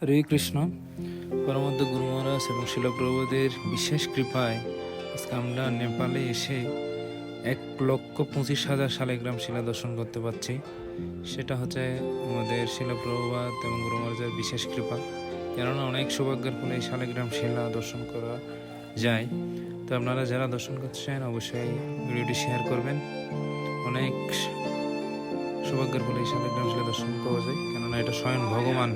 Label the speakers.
Speaker 1: হরে কৃষ্ণ। পরমহংস গুরু মহারাজ এবং শিল প্রভুদের বিশেষ কৃপায় আজকে আমরা নেপালে এসে 1,25,000 শালিগ্রাম শিলা দর্শন করতে পারছি। সেটা হচ্ছে আমাদের শিল প্রভুপাদ এবং গুরু মহারাজের বিশেষ কৃপা। কেননা অনেক সৌভাগ্যের ফলে এই শালিগ্রাম শিলা দর্শন করা যায়। তো আপনারা যারা দর্শন করছেন অবশ্যই ভিডিওটি শেয়ার করবেন। অনেক সৌভাগ্যের ফলে এই শালিগ্রাম শিলা দর্শন পাওয়া যায়, কেননা এটা স্বয়ং ভগবান